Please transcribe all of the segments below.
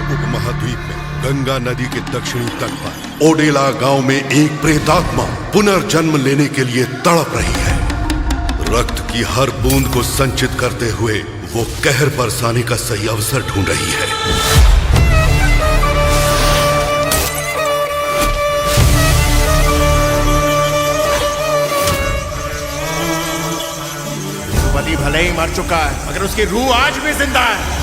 उपमहाद्वीप में गंगा नदी के दक्षिणी तट पर ओडेला गांव में एक प्रेतात्मा पुनर्जन्म लेने के लिए तड़प रही है। रक्त की हर बूंद को संचित करते हुए वो कहर बरसाने का सही अवसर ढूंढ रही है। पति भले ही मर चुका है मगर उसकी रूह आज भी जिंदा है।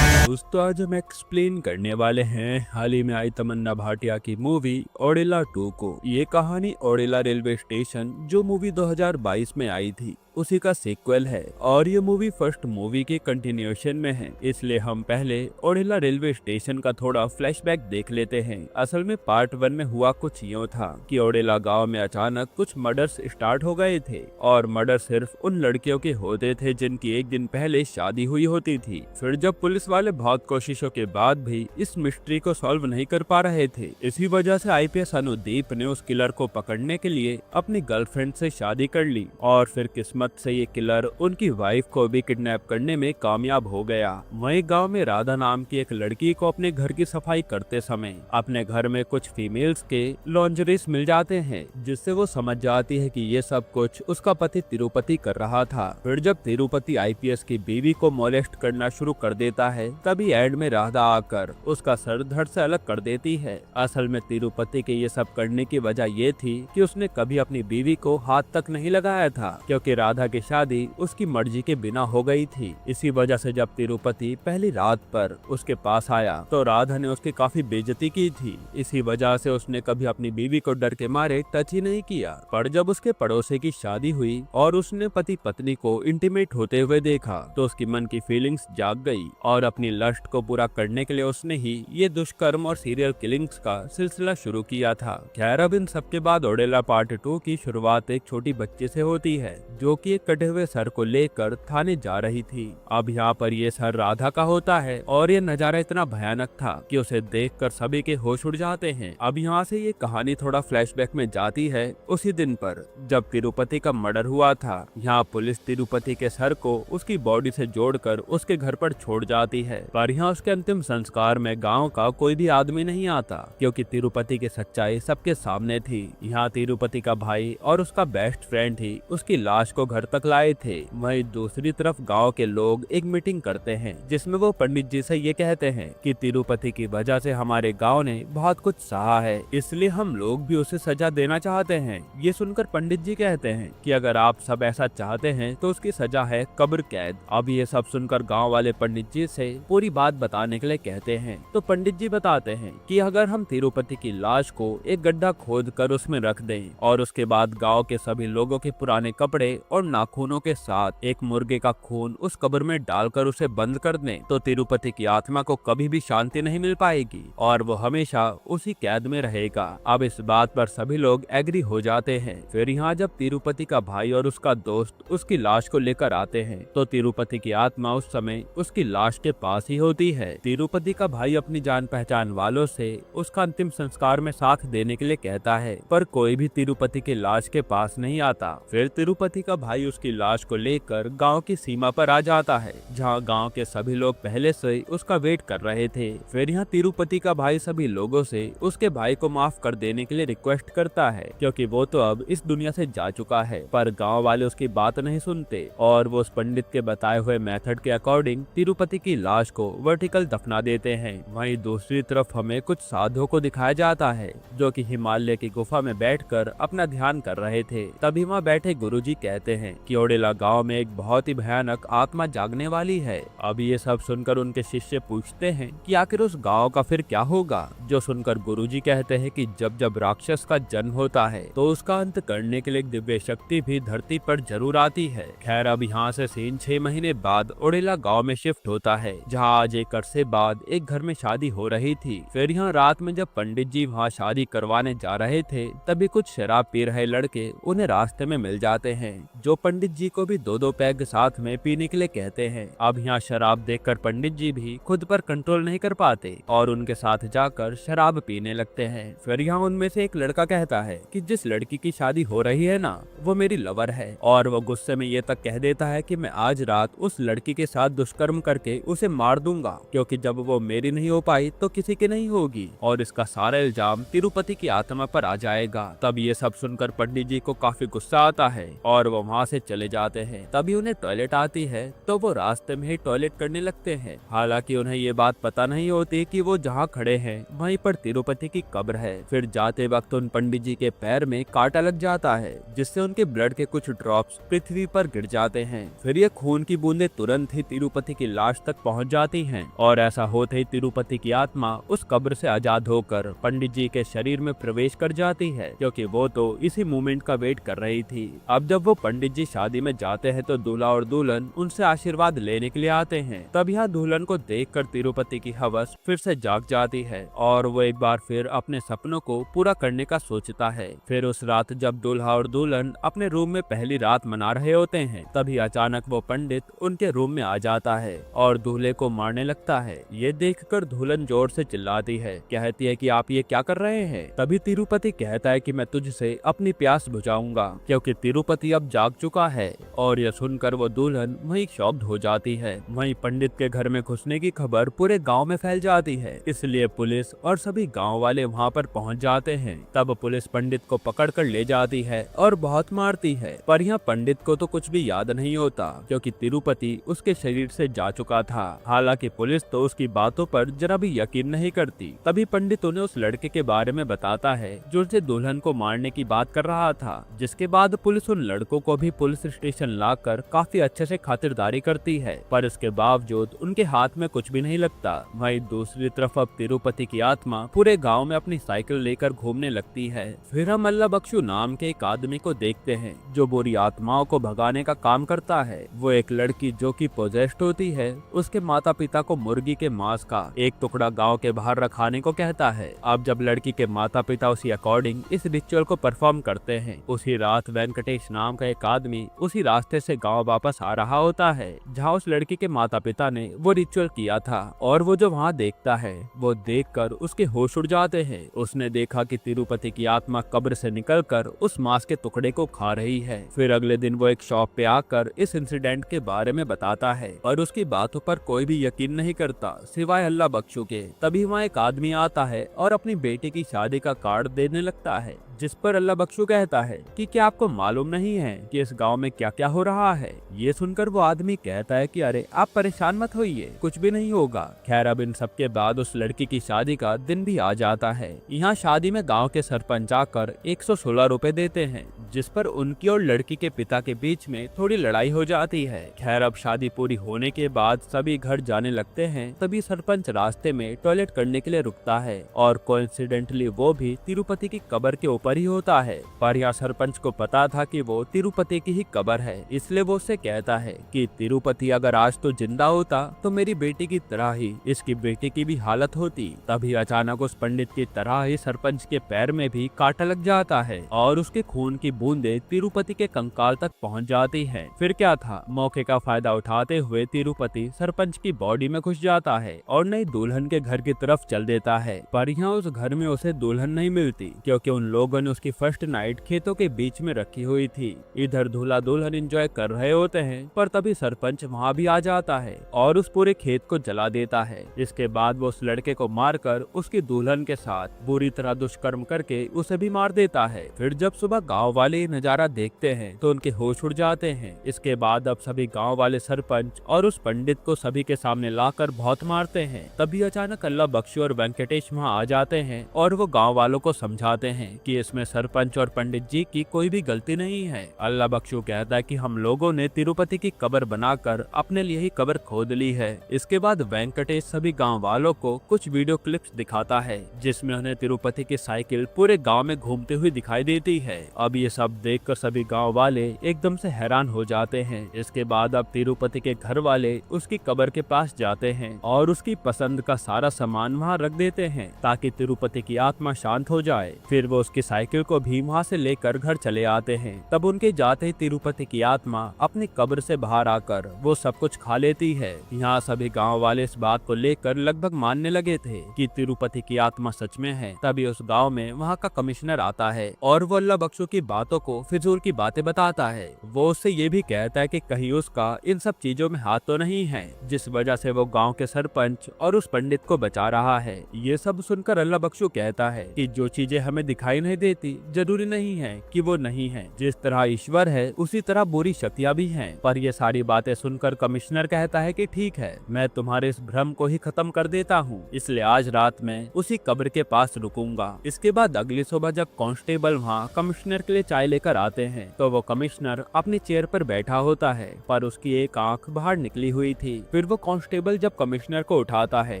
दोस्तों आज हम एक्सप्लेन करने वाले हैं हाल ही में आई तमन्ना भाटिया की मूवी ओडेला 2 को। ये कहानी ओडेला रेलवे स्टेशन जो मूवी 2022 में आई थी उसी का सीक्वल है और ये मूवी फर्स्ट मूवी के कंटिन्यूएशन में है, इसलिए हम पहले ओडेला रेलवे स्टेशन का थोड़ा फ्लैशबैक देख लेते हैं। असल में पार्ट 1 में हुआ कुछ यूं था कि ओडेला गांव में अचानक कुछ मर्डर्स स्टार्ट हो गए थे और मर्डर सिर्फ उन लड़कियों के होते थे जिनकी एक दिन पहले शादी हुई होती थी। फिर जब पुलिस वाले बहुत कोशिशों के बाद भी इस मिस्ट्री को सॉल्व नहीं कर पा रहे थे, इसी वजह से आईपीएस अनुदीप ने उस किलर को पकड़ने के लिए अपनी गर्लफ्रेंड से शादी कर ली और फिर किस्मत से ये किलर उनकी वाइफ को भी किडनैप करने में कामयाब हो गया। वहीं गांव में राधा नाम की एक लड़की को अपने घर की सफाई करते समय अपने घर में कुछ फीमेल्स के लॉन्जरीज मिल जाते हैं, जिससे वो समझ जाती है कि ये सब कुछ उसका पति तिरुपति कर रहा था। फिर जब तिरुपति आईपीएस की बीवी को मोलेस्ट करना शुरू कर देता है, तभी एंड में राधा आकर उसका सर धड़ से अलग कर देती है। असल में तिरुपति के ये सब करने की वजह ये थी कि उसने कभी अपनी बीवी को हाथ तक नहीं लगाया था, क्योंकि राधा की शादी उसकी मर्जी के बिना हो गई थी। इसी वजह से जब तिरुपति पहली रात पर उसके पास आया तो राधा ने उसकी काफी बेइज्जती की थी। इसी वजह से उसने कभी अपनी बीवी को डर के मारे टच ही नहीं किया। पर जब उसके पड़ोसी की शादी हुई और उसने पति पत्नी को इंटीमेट होते हुए देखा तो उसकी मन की फीलिंग्स जाग गई और अपनी लस्ट को पूरा करने के लिए उसने ही ये दुष्कर्म और सीरियल किलिंग्स का सिलसिला शुरू किया था। खैर अब इन सबके बाद ओडेला पार्ट 2 की शुरुआत एक छोटी बच्चे से होती है जो कि एक कटे हुए सर को लेकर थाने जा रही थी। अब यहाँ पर ये सर राधा का होता है और ये नजारा इतना भयानक था कि उसे देखकर सभी के होश उड़ जाते हैं। अब यहाँ से ये कहानी थोड़ा फ्लैशबैक में जाती है उसी दिन पर जब तिरुपति का मर्डर हुआ था। यहाँ पुलिस तिरुपति के सर को उसकी बॉडी से जोड़कर उसके घर पर छोड़ जाती है, पर यहाँ उसके अंतिम संस्कार में गाँव का कोई भी आदमी नहीं आता क्योंकि तिरुपति की सच्चाई सबके सामने थी। यहाँ तिरुपति का भाई और उसका बेस्ट फ्रेंड ही उसकी लाश को घर तक लाए थे। वहीं दूसरी तरफ गांव के लोग एक मीटिंग करते हैं जिसमें वो पंडित जी से ये कहते हैं कि तिरुपति की वजह से हमारे गांव ने बहुत कुछ सहा है, इसलिए हम लोग भी उसे सजा देना चाहते हैं। ये सुनकर पंडित जी कहते हैं कि अगर आप सब ऐसा चाहते हैं तो उसकी सजा है कब्र कैद। अब ये सब सुनकर गाँव वाले पंडित जी से पूरी बात बताने के लिए कहते हैं तो पंडित जी बताते हैं कि अगर हम तिरुपति की लाश को एक गड्ढा खोद कर उसमें रख दें और उसके बाद गाँव के सभी लोगों के पुराने कपड़े और नाखूनों के साथ एक मुर्गे का खून उस कब्र में डालकर उसे बंद कर दें तो तिरुपति की आत्मा को कभी भी शांति नहीं मिल पाएगी और वो हमेशा उसी कैद में रहेगा। अब इस बात पर सभी लोग एग्री हो जाते हैं। फिर यहाँ जब तिरुपति का भाई और उसका दोस्त उसकी लाश को लेकर आते हैं तो तिरुपति की आत्मा उस समय उसकी लाश के पास ही होती है। तिरुपति का भाई अपनी जान पहचान वालों से उसका अंतिम संस्कार में साथ देने के लिए कहता है, पर कोई भी तिरुपति की लाश के पास नहीं आता। फिर तिरुपति का भाई उसकी लाश को लेकर गांव की सीमा पर आ जाता है जहां गांव के सभी लोग पहले से उसका वेट कर रहे थे। फिर यहाँ तिरुपति का भाई सभी लोगों से उसके भाई को माफ कर देने के लिए रिक्वेस्ट करता है क्योंकि वो तो अब इस दुनिया से जा चुका है, पर गांव वाले उसकी बात नहीं सुनते और वो उस पंडित के बताए हुए मेथड के अकॉर्डिंग तिरुपति की लाश को वर्टिकल दफना देते हैं। वहीं दूसरी तरफ हमें कुछ साधुओं को दिखाया जाता है जो कि हिमालय की गुफा में बैठकर अपना ध्यान कर रहे थे। तभी वहाँ बैठे गुरुजी कहते हैं कि ओडेला गांव में एक बहुत ही भयानक आत्मा जागने वाली है। अब ये सब सुनकर उनके शिष्य पूछते हैं कि आखिर उस गांव का फिर क्या होगा, जो सुनकर गुरुजी कहते हैं कि जब जब राक्षस का जन्म होता है तो उसका अंत करने के लिए एक दिव्य शक्ति भी धरती पर जरूर आती है। खैर अब यहाँ से सीन 6 महीने बाद ओडेला गाँव में शिफ्ट होता है जहाँ आज एक अरसे बाद एक घर में शादी हो रही थी। फिर यहाँ रात में जब पंडित जी वहाँ शादी करवाने जा रहे थे तभी कुछ शराब पी रहे लड़के उन्हें रास्ते में मिल जाते हैं जो पंडित जी को भी 2-2 पैग साथ में पीने के लिए कहते हैं। अब यहाँ शराब देखकर पंडित जी भी खुद पर कंट्रोल नहीं कर पाते और उनके साथ जाकर शराब पीने लगते हैं। फिर यहाँ उनमें से एक लड़का कहता है कि जिस लड़की की शादी हो रही है ना, वो मेरी लवर है, और वो गुस्से में ये तक कह देता है कि मैं आज रात उस लड़की के साथ दुष्कर्म करके उसे मार दूंगा, क्योंकि जब वो मेरी नहीं हो पाई तो किसी की नहीं होगी, और इसका सारा इल्जाम तिरुपति की आत्मा पर आ जाएगा। तब ये सब सुनकर पंडित जी को काफी गुस्सा आता है और वो वहाँ से चले जाते हैं। तभी उन्हें टॉयलेट आती है तो वो रास्ते में ही टॉयलेट करने लगते हैं। हालांकि उन्हें ये बात पता नहीं होती कि वो जहाँ खड़े हैं वहीं पर तिरुपति की कब्र है। फिर जाते वक्त उन पंडित जी के पैर में कांटा लग जाता है, जिससे उनके ब्लड के कुछ ड्रॉप्स पृथ्वी पर गिर जाते हैं। फिर ये खून की बूंदें तुरंत ही तिरुपति की लाश तक पहुंच जाती हैं, और ऐसा होते ही तिरुपति की आत्मा उस कब्र से आजाद होकर पंडित जी के शरीर में प्रवेश कर जाती है, क्योंकि वो तो इसी मोमेंट का वेट कर रही थी। अब जब वो पंडित जी शादी में जाते हैं तो दूल्हा और दुल्हन उनसे आशीर्वाद लेने के लिए आते हैं। तब यहाँ दुल्हन को देखकर तिरुपति की हवस फिर से जाग जाती है और वो एक बार फिर अपने सपनों को पूरा करने का सोचता है। फिर उस रात जब दूल्हा और दुल्हन अपने रूम में पहली रात मना रहे होते हैं, तभी अचानक वो पंडित उनके रूम में आ जाता है और दूल्हे को मारने लगता है। ये देखकर दुल्हन जोर से चिल्लाती है, कहती है कि आप ये क्या कर रहे हैं। तभी तिरुपति कहता है कि मैं तुझसे अपनी प्यास बुझाऊंगा, क्योंकि तिरुपति अब जाग चुका है। और यह सुनकर वो दुल्हन वहीं शॉक्ड हो जाती है। वहीं पंडित के घर में घुसने की खबर पूरे गांव में फैल जाती है, इसलिए पुलिस और सभी गांव वाले वहां पर पहुंच जाते हैं। तब पुलिस पंडित को पकड़ कर ले जाती है और बहुत मारती है, पर यहाँ पंडित को तो कुछ भी याद नहीं होता, क्योंकि तिरुपति उसके शरीर से जा चुका था। हालांकि पुलिस तो उसकी बातों पर जरा भी यकीन नहीं करती। तभी पंडित उन्हें उस लड़के के बारे में बताता है जो उसे दुल्हन को मारने की बात कर रहा था, जिसके बाद पुलिस उन लड़कों को भी पुलिस स्टेशन लाकर काफी अच्छे से खातिरदारी करती है, पर इसके बावजूद उनके हाथ में कुछ भी नहीं लगता। वहीं दूसरी तरफ अब तिरुपति की आत्मा पूरे गांव में अपनी साइकिल लेकर घूमने लगती है। फिर हम अल्लाह बख्शू नाम के एक आदमी को देखते हैं जो बुरी आत्माओं को भगाने का काम करता है। वो एक लड़की जो कि पोजेस्ड होती है, उसके माता पिता को मुर्गी के मांस का एक टुकड़ा गांव के बाहर रखाने को कहता है। अब जब लड़की के माता पिता उसी अकॉर्डिंग इस रिचुअल को परफॉर्म करते हैं, उसी रात वेंकटेश नाम का एक आदमी उसी रास्ते से गांव वापस आ रहा होता है जहां उस लड़की के माता पिता ने वो रिचुअल किया था, और वो जो वहां देखता है वो देखकर उसके होश उड़ जाते हैं। उसने देखा कि तिरुपति की आत्मा कब्र से निकलकर उस मांस के टुकड़े को खा रही है। फिर अगले दिन वो एक शॉप पे आकर इस इंसिडेंट के बारे में बताता है, और उसकी बातों पर कोई भी यकीन नहीं करता सिवाय अल्लाह बख्शू के। तभी वहाँ एक आदमी आता है और अपनी बेटी की शादी का कार्ड देने लगता है, जिस पर अल्लाह बख्शू कहता है कि क्या आपको मालूम नहीं है कि इस गांव में क्या क्या हो रहा है। ये सुनकर वो आदमी कहता है कि अरे आप परेशान मत होइए, कुछ भी नहीं होगा। खैर अब इन सब के बाद उस लड़की की शादी का दिन भी आ जाता है। यहाँ शादी में गांव के सरपंच आकर 116 रुपए देते हैं, जिस पर उनकी और लड़की के पिता के बीच में थोड़ी लड़ाई हो जाती है। खैर अब शादी पूरी होने के बाद सभी घर जाने लगते हैं। तभी सरपंच रास्ते में टॉयलेट करने के लिए रुकता है, और कोइंसिडेंटली वो भी तिरुपति की कब्र के ऊपर ही होता है। पर यहाँ सरपंच को पता था कि वो तिरुपति की ही कब्र है, इसलिए वो उससे कहता है कि तिरुपति अगर आज तो जिंदा होता तो मेरी बेटी की तरह ही इसकी बेटी की भी हालत होती। तभी अचानक उस पंडित की तरह ही सरपंच के पैर में भी कांटा लग जाता है और उसके खून की बूंदे तिरुपति के कंकाल तक पहुंच जाती हैं। फिर क्या था, मौके का फायदा उठाते हुए तिरुपति सरपंच की बॉडी में घुस जाता है और नई दुल्हन के घर की तरफ चल देता है। पर यहाँ उस घर में उसे दुल्हन नहीं मिलती, क्योंकि उन लोगों ने उसकी फर्स्ट नाइट खेतों के बीच में रखी हुई थी। इधर दूल्हा दुल्हन एंजॉय कर रहे होते हैं, पर तभी सरपंच वहाँ भी आ जाता है और उस पूरे खेत को जला देता है। इसके बाद वो उस लड़के को मारकर उसकी दुल्हन के साथ बुरी तरह दुष्कर्म करके उसे भी मार देता है। फिर जब सुबह गांव वाले ये नजारा देखते हैं तो उनके होश उड़ जाते हैं। इसके बाद अब सभी गांव वाले सरपंच और उस पंडित को सभी के सामने लाकर बहुत मारते हैं। तभी अचानक अल्लाह बख्शू और वेंकटेश वहाँ आ जाते हैं और वो गांव वालों को समझाते हैं कि इसमें सरपंच और पंडित जी की कोई भी गलती नहीं है। अल्लाह बख्शू कहता है कि हम लोगों ने तिरुपति की कब्र बनाकर अपने लिए ही कब्र खोद ली है। इसके बाद वेंकटेश सभी गांव वालों को कुछ वीडियो क्लिप्स दिखाता है, जिसमें उन्हें तिरुपति की साइकिल पूरे गांव में घूमते हुए दिखाई देती है। अब ये सब देखकर सभी गांव वाले एकदम से हैरान हो जाते हैं। इसके बाद अब तिरुपति के घर वाले उसकी कब्र के पास जाते हैं और उसकी पसंद का सारा सामान वहाँ रख देते हैं ताकि तिरुपति की आत्मा शांत हो जाए। फिर वो उसकी साइकिल को भी वहाँ से लेकर घर चले आते हैं। तब उनके जाते ही तिरुपति की आत्मा अपनी कब्र से बाहर आकर वो सब कुछ खा लेती है। यहाँ सभी गांव वाले इस बात को लेकर लगभग मानने लगे थे कि तिरुपति की आत्मा सच में है। तभी उस गांव में वहाँ का कमिश्नर आता है और वो अल्लाह बख्शू की बातों को फिजूल की बातें बताता है। वो उससे ये भी कहता है कि कहीं उसका इन सब चीजों में हाथ तो नहीं है, जिस वजह से वो गांव के सरपंच और उस पंडित को बचा रहा है। ये सब सुनकर अल्लाह बख्शू कहता है कि जो चीजें हमें दिखाई नहीं देती जरूरी नहीं है कि वो नहीं है। जिस तरह ईश्वर है उसी तरह बुरी शक्तियाँ भी हैं। पर ये सारी बातें सुनकर कमिश्नर कहता है कि ठीक है, मैं तुम्हारे इस भ्रम को ही खत्म कर देता हूँ, इसलिए आज रात में उसी कब्र के पास रुकूंगा। इसके बाद अगली सुबह जब कांस्टेबल वहाँ कमिश्नर के लिए चाय लेकर आते हैं तो वो कमिश्नर अपनी चेयर पर बैठा होता है, पर उसकी एक आंख बाहर निकली हुई थी। फिर वो कांस्टेबल जब कमिश्नर को उठाता है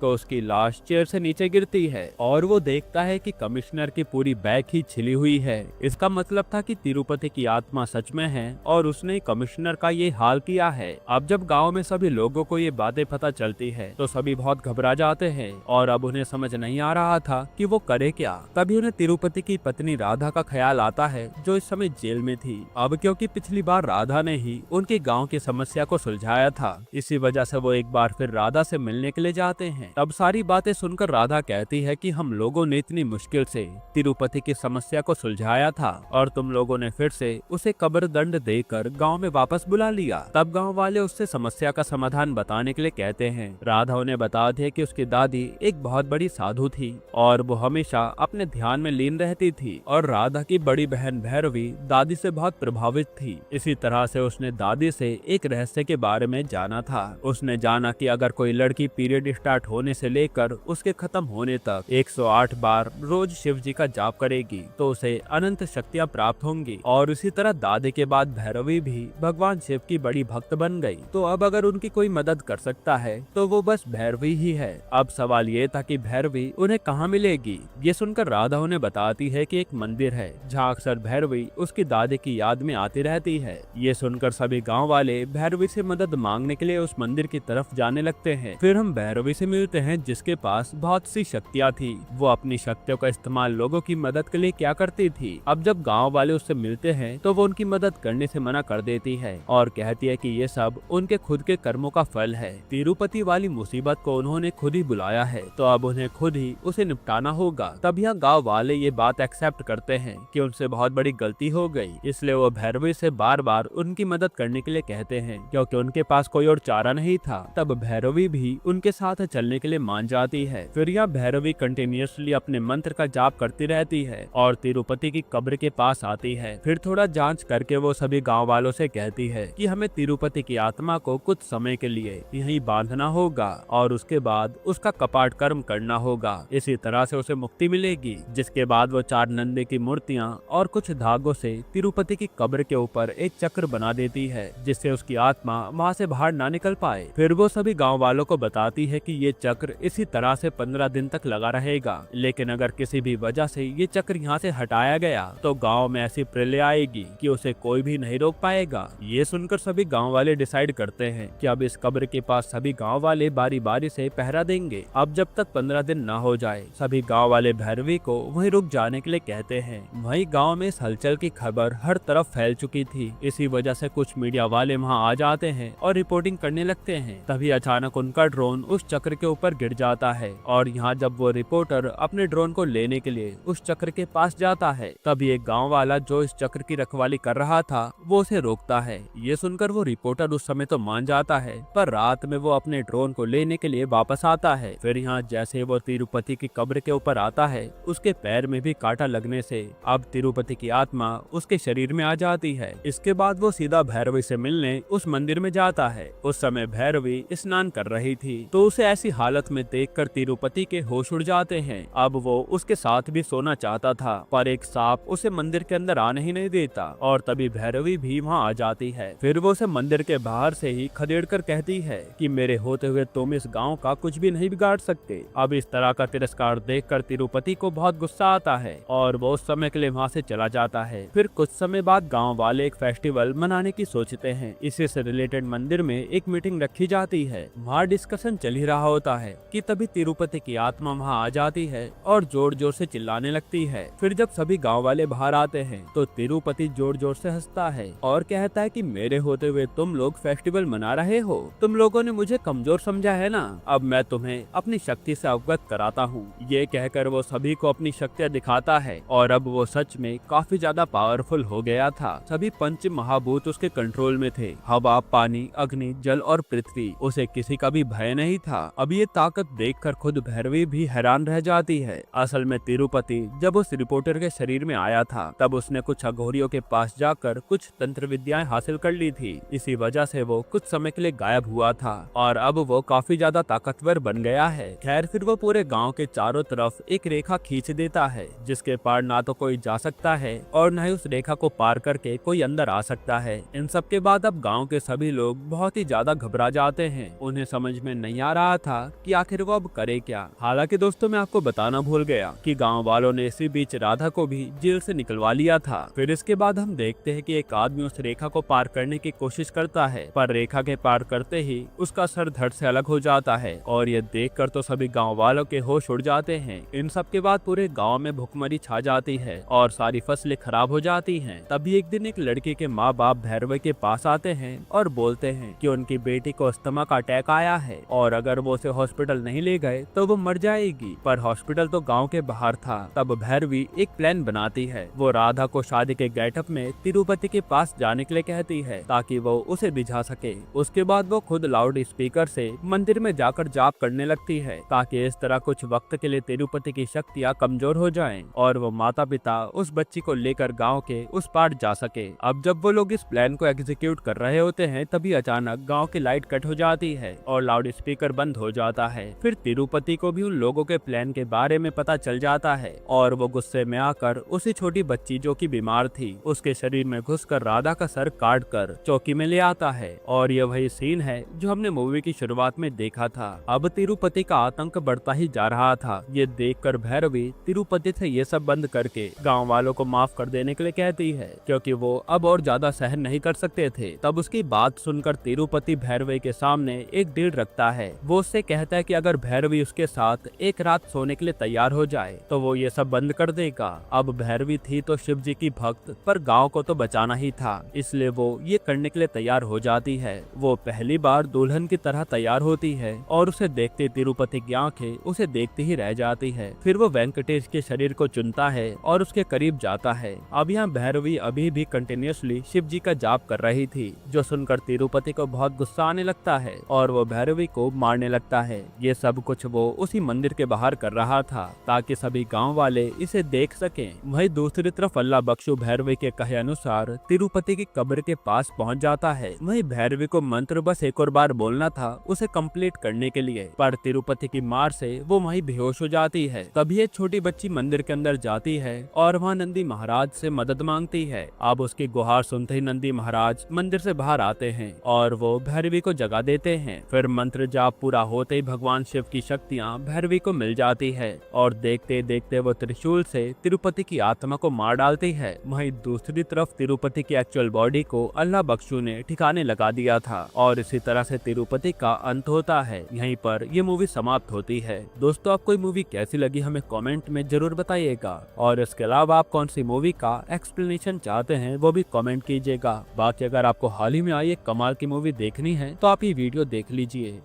तो उसकी लाश चेयर से नीचे गिरती है और वो देखता है कि कमिश्नर की पूरी बैक ही छिली हुई है। इसका मतलब था कि तिरुपति की आत्मा सच में है और उसने कमिश्नर का ये हाल किया है। अब जब गांव में सभी लोगों को ये बातें पता चलती है तो सभी बहुत घबरा जाते हैं और अब उन्हें समझ नहीं आ रहा था कि वो करे क्या। तभी उन्हें तिरुपति की पत्नी राधा का ख्याल आता है जो इस समय जेल में थी। अब क्योंकि पिछली बार राधा ने ही उनके गाँव की समस्या को सुलझाया था, इसी वजह से वो एक बार फिर राधा से मिलने के लिए जाते हैं। तब सारी बातें सुनकर राधा कहती है कि हम लोगों ने इतनी मुश्किल से तिरुपति की समस्या को सुलझाया था और तुम लोगों ने फिर से उसे कब्र दंड देकर गांव में वापस बुला लिया। तब गांव वाले उससे समस्या का समाधान बताने के लिए कहते हैं। राधा उन्हें बताती है कि उसकी दादी एक बहुत बड़ी साधु थी और वो हमेशा अपने ध्यान में लीन रहती थी और राधा की बड़ी बहन भैरवी दादी से बहुत प्रभावित थी। इसी तरह से उसने दादी से एक रहस्य के बारे में जाना था। उसने जाना कि अगर कोई लड़की पीरियड स्टार्ट होने से लेकर उसके खत्म होने तक 108 बार रोज शिव जी का जाप करेगी तो उसे अनंत शक्तियां प्राप्त होंगी। और इसी तरह दादी के बाद भैरवी भी भगवान शिव की बड़ी भक्त बन गई। तो अब अगर उनकी कोई मदद कर सकता है तो वो बस भैरवी ही है। अब सवाल ये था कि भैरवी उन्हें कहाँ मिलेगी। ये सुनकर राधा उन्हें बताती है कि एक मंदिर है जहाँ अक्सर भैरवी उसकी दादी की याद में आती रहती है। ये सुनकर सभी गाँव वाले भैरवी से मदद मांगने के लिए उस मंदिर की तरफ जाने लगते हैं। फिर हम भैरवी से मिलते हैं जिसके पास बहुत सी शक्तियाँ थी। वो अपनी शक्तियों का इस्तेमाल लोगों की मदद के लिए क्या करती थी। अब जब गांव वाले उससे मिलते हैं तो वो उनकी मदद करने से मना कर देती है और कहती है कि ये सब उनके खुद के कर्मों का फल है। तिरुपति वाली मुसीबत को उन्होंने खुद ही बुलाया है तो अब उन्हें खुद ही उसे निपटाना होगा। तब यहाँ गाँव वाले ये बात एक्सेप्ट करते हैं कि उनसे बहुत बड़ी गलती हो गई, इसलिए वो भैरवी से बार बार उनकी मदद करने के लिए कहते हैं क्योंकि उनके पास कोई और चारा नहीं था। तब भैरवी भी उनके साथ चलने के लिए मान जाती है। फिर यहाँ भैरवी कंटिन्यूअसली अपने मंत्र का जाप करती रहती है और तिरुपति की कब्र के पास आती है। फिर थोड़ा जांच करके वो सभी गांव वालों से कहती है कि हमें तिरुपति की आत्मा को कुछ समय के लिए यहीं बांधना होगा और उसके बाद उसका कपाट कर्म करना होगा। इसी तरह से उसे मुक्ति मिलेगी। जिसके बाद वो 4 नंदी की मूर्तियाँ और कुछ धागों से तिरुपति की कब्र के ऊपर एक चक्र बना देती है जिससे उसकी आत्मा वहाँ से बाहर ना निकल पाए। फिर वो सभी गाँव वालों को बताती है कि ये चक्र इसी तरह से 15 दिन तक लगा रहेगा, लेकिन अगर किसी भी वजह से ये चक्र यहाँ से हटाया गया तो गांव में ऐसी प्रलय आएगी कि उसे कोई भी नहीं रोक पाएगा। ये सुनकर सभी गांव वाले डिसाइड करते हैं कि अब इस कब्र के पास सभी गांव वाले बारी बारी से पहरा देंगे। अब जब तक 15 दिन ना हो जाए सभी गांव वाले भैरवी को वहीं रुक जाने के लिए कहते हैं। वहीं गांव में इस हलचल की खबर हर तरफ फैल चुकी थी। इसी वजह से कुछ मीडिया वाले वहां आ जाते हैं और रिपोर्टिंग करने लगते हैं। तभी अचानक उनका ड्रोन उस चक्र के ऊपर गिर जाता है और यहाँ जब वो रिपोर्टर अपने ड्रोन को लेने के लिए उस चक्र के पास जाता है तभी एक गांव वाला जो इस चक्र की रखवाली कर रहा था वो उसे रोकता है। ये सुनकर वो रिपोर्टर उस समय तो मान जाता है, पर रात में वो अपने ड्रोन को लेने के लिए वापस आता है। फिर यहाँ जैसे वो तिरुपति की कब्र के ऊपर आता है उसके पैर में भी कांटा लगने से अब तिरुपति की आत्मा उसके शरीर में आ जाती है। इसके बाद वो सीधा भैरवी से मिलने उस मंदिर में जाता है। उस समय भैरवी स्नान कर रही थी तो उसे ऐसी हालत में देखकर तिरुपति के होश उड़ जाते हैं। अब वो उसके साथ भी सोना चाहता था पर एक सांप उसे मंदिर के अंदर आने ही नहीं देता और तभी भैरवी भी वहाँ आ जाती है। फिर वो उसे मंदिर के बाहर से ही खदेड़ कर कहती है कि मेरे होते हुए तुम इस गांव का कुछ भी नहीं बिगाड़ सकते। अब इस तरह का तिरस्कार देखकर तिरुपति को बहुत गुस्सा आता है और वो उस समय के लिए वहाँ से चला जाता है। फिर कुछ समय बाद गाँव वाले एक फेस्टिवल मनाने की सोचते हैं। इसी से रिलेटेड मंदिर में एक मीटिंग रखी जाती है। वहाँ डिस्कशन चल ही रहा होता है कि तभी तिरुपति की आत्मा वहाँ आ जाती है और जोर जोर से चिल्लाने लगती है फिर जब सभी गांव वाले बाहर आते हैं तो तिरुपति जोर जोर से हंसता है और कहता है कि मेरे होते हुए तुम लोग फेस्टिवल मना रहे हो, तुम लोगों ने मुझे कमजोर समझा है ना, अब मैं तुम्हें अपनी शक्ति से अवगत कराता हूँ। ये कहकर वो सभी को अपनी शक्तियाँ दिखाता है और अब वो सच में काफी ज्यादा पावरफुल हो गया था। सभी पंच महाभूत उसके कंट्रोल में थे, हवा, पानी, अग्नि, जल और पृथ्वी। उसे किसी का भी भय नहीं था। अब ये ताकत देखकर खुद भैरवी भी हैरान रह जाती है। असल में तिरुपति जब उस रिपोर्टर के शरीर में आया था तब उसने कुछ अघोरियों के पास जाकर कुछ तंत्र विद्याएं हासिल कर ली थी। इसी वजह से वो कुछ समय के लिए गायब हुआ था और अब वो काफी ज्यादा ताकतवर बन गया है। खैर फिर वो पूरे गांव के चारों तरफ एक रेखा खींच देता है जिसके पार ना तो कोई जा सकता है और न ही उस रेखा को पार करके कोई अंदर आ सकता है। इन सब के बाद अब गांव के सभी लोग बहुत ही ज्यादा घबरा जाते हैं। उन्हें समझ में नहीं आ रहा था कि आखिर वो अब करे क्या। हालांकि दोस्तों मैं आपको बताना भूल गया कि गांव वालों ने इसी बीच राधा को भी जेल से निकलवा लिया था। फिर इसके बाद हम देखते हैं कि एक आदमी उस रेखा को पार करने की कोशिश करता है पर रेखा के पार करते ही उसका सर धड़ से अलग हो जाता है और ये देखकर तो सभी गांव वालों के होश उड़ जाते हैं। इन सब के बाद पूरे गांव में भुखमरी छा जाती है और सारी फसलें खराब हो जाती हैं। तभी एक दिन एक लड़की के माँ बाप भैरव के पास आते हैं और बोलते हैं कि उनकी बेटी को अस्थमा का अटैक आया है और अगर वो उसे हॉस्पिटल नहीं ले गए तो वो मर जाएगी। पर हॉस्पिटल तो गांव के बाहर था। तब भैरवी एक प्लान बनाती है। वो राधा को शादी के गेटअप में तिरुपति के पास जाने के लिए कहती है ताकि वो उसे बिझा सके। उसके बाद वो खुद लाउड स्पीकर से मंदिर में जाकर जाप करने लगती है ताकि इस तरह कुछ वक्त के लिए तिरुपति की शक्तियाँ कमजोर हो जाएं और वो माता पिता उस बच्ची को लेकर गांव के उस पार जा सके। अब जब वो लोग इस प्लान को एग्जीक्यूट कर रहे होते हैं तभी अचानक गांव की लाइट कट हो जाती है और लाउड स्पीकर बंद हो जाता है। फिर तिरुपति को भी उन लोगों के प्लान के बारे में पता चल जाता है और वो गुस्से में आकर उसी छोटी बच्ची जो कि बीमार थी उसके शरीर में घुसकर राधा का सर काट कर चौकी में ले आता है। और ये वही सीन है जो हमने मूवी की शुरुआत में देखा था। अब तिरुपति का आतंक बढ़ता ही जा रहा था। ये देखकर भैरवी तिरुपति से ये सब बंद करके गांव वालों को माफ कर देने के लिए कहती है क्योंकि वो अब और ज्यादा सहन नहीं कर सकते थे। तब उसकी बात सुनकर तिरुपति भैरवी के सामने एक डील रखता है। वो उससे कहता है कि अगर भैरवी उसके साथ एक रात सोने के लिए तैयार हो जाए तो वो ये सब बंद कर देगा। अब भैरवी थी तो शिव जी की भक्त पर गांव को तो बचाना ही था, इसलिए वो ये करने के लिए तैयार हो जाती है। वो पहली बार दुल्हन की तरह तैयार होती है और उसे देखते तिरुपति की आंखें उसे देखती ही रह जाती है। फिर वो वेंकटेश के शरीर को चुनता है और उसके करीब जाता है। अब यहाँ भैरवी अभी भी कंटिन्यूअसली शिव जी का जाप कर रही थी, जो सुनकर तिरुपति को बहुत गुस्सा आने लगता है और वो भैरवी को मारने लगता है। ये सब कुछ वो उसी मंदिर के बाहर कर रहा था ताकि सभी गांव वाले इसे देख सकें। वहीं दूसरी तरफ अल्लाह बख्शू भैरवी के कहे अनुसार तिरुपति की कब्र के पास पहुंच जाता है। वहीं भैरवी को मंत्र बस एक और बार बोलना था उसे कंप्लीट करने के लिए, पर तिरुपति की मार से वो वहीं बेहोश हो जाती है। तभी एक छोटी बच्ची मंदिर के अंदर जाती है और वहाँ नंदी महाराज से मदद मांगती है। अब उसकी गुहार सुनते ही नंदी महाराज मंदिर से बाहर आते हैं और वो भैरवी को जगा देते हैं। फिर मंत्र जाप पूरा होते ही भगवान शिव की शक्तियाँ भैरवी को मिल जाती है और देखते देखते वो त्रिशूल से तिरुपति की आत्मा को मार डालती है। वहीं दूसरी तरफ तिरुपति की एक्चुअल बॉडी को अल्लाह बख्शू ने ठिकाने लगा दिया था और इसी तरह से तिरुपति का अंत होता है। यहीं पर ये मूवी समाप्त होती है। दोस्तों आपको ये मूवी कैसी लगी हमें कमेंट में जरूर बताइएगा और इसके अलावा आप कौन सी मूवी का एक्सप्लेनेशन चाहते हैं वो भी कमेंट कीजिएगा। बाकी अगर आपको हाल ही में आई एक कमाल की मूवी देखनी है तो आप ये वीडियो देख लीजिए।